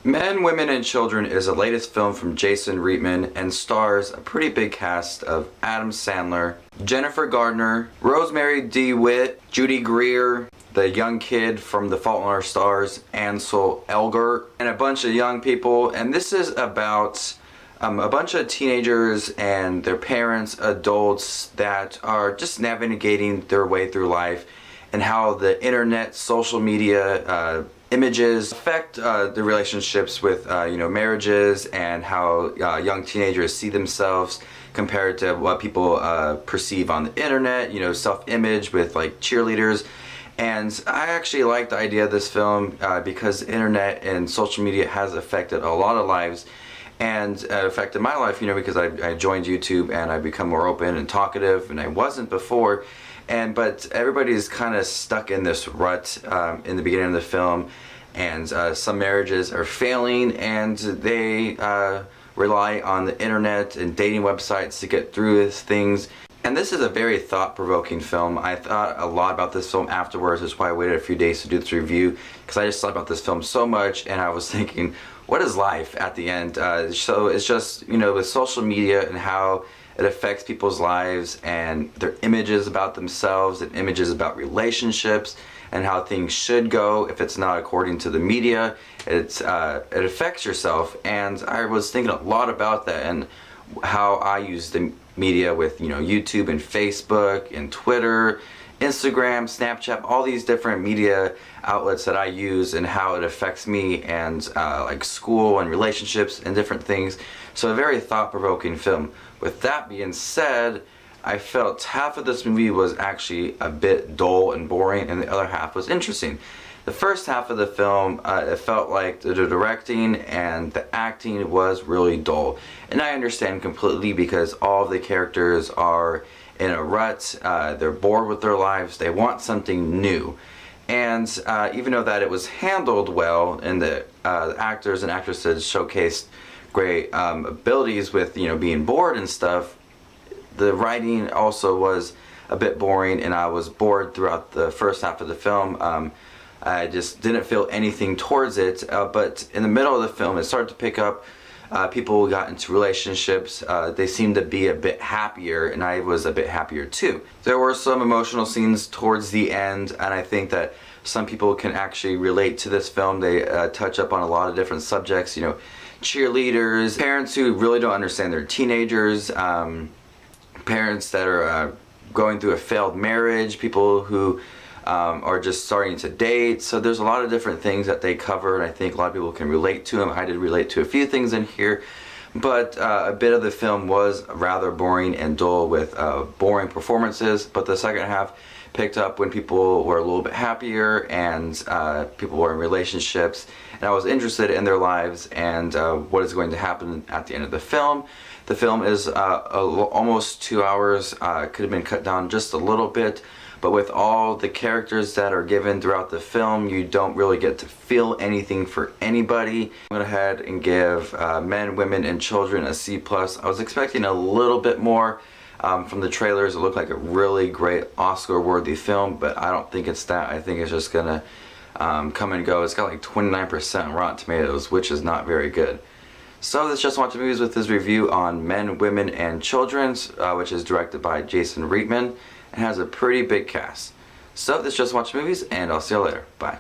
Men, Women, and Children is the latest film from Jason Reitman and stars a pretty big cast of Adam Sandler, Jennifer Gardner, Rosemary DeWitt, Judy Greer, the young kid from The Fault in Our Stars, Ansel Elgort, and a bunch of young people. And this is about a bunch of teenagers and their parents, adults that are just navigating their way through life, and how the internet, social media, images affect the relationships with marriages, and how young teenagers see themselves compared to what people perceive on the internet, self-image with like cheerleaders. And I actually like the idea of this film because the internet and social media has affected a lot of lives, and affected my life, because I joined YouTube and I become more open and talkative, and I wasn't before. But everybody's kind of stuck in this rut in the beginning of the film, and some marriages are failing, and they rely on the internet and dating websites to get through these things. And this is a very thought-provoking film. I thought a lot about this film afterwards. That's why I waited a few days to do this review, because I just thought about this film so much, and I was thinking, what is life at the end? So it's just, with social media and how it affects people's lives and their images about themselves and images about relationships and how things should go if it's not according to the media. It affects yourself, and I was thinking a lot about that and how I use the media with YouTube and Facebook and Twitter, Instagram, Snapchat, all these different media outlets that I use, and how it affects me and like school and relationships and different things. So a very thought-provoking film. With that being said, I felt half of this movie was actually a bit dull and boring, and the other half was interesting. The first half of the film, it felt like the directing and the acting was really dull. And I understand completely, because all of the characters are in a rut, they're bored with their lives, they want something new. And even though that it was handled well, and the actors and actresses showcased great abilities with being bored and stuff, the writing also was a bit boring, and I was bored throughout the first half of the film. I just didn't feel anything towards it, but in the middle of the film it started to pick up. People got into relationships, they seemed to be a bit happier, and I was a bit happier too. There were some emotional scenes towards the end, and I think that some people can actually relate to this film. They touch up on a lot of different subjects, cheerleaders, parents who really don't understand their teenagers, parents that are going through a failed marriage, people who are just starting to date. So there's a lot of different things that they cover, and I think a lot of people can relate to them. I did relate to a few things in here, but a bit of the film was rather boring and dull, with boring performances. But the second half picked up when people were a little bit happier, and people were in relationships, and I was interested in their lives and what is going to happen at the end of the film. The film is almost 2 hours, could have been cut down just a little bit, but with all the characters that are given throughout the film, you don't really get to feel anything for anybody. I'm going to go ahead and give Men, Women, and Children a C+. I was expecting a little bit more from the trailers. It looked like a really great Oscar-worthy film, but I don't think it's that. I think it's just going to come and go. It's got like 29% Rotten Tomatoes, which is not very good. So let's just watch the movies with this review on Men, Women, and Children, which is directed by Jason Reitman and has a pretty big cast. So let's just watch movies, and I'll see you later. Bye.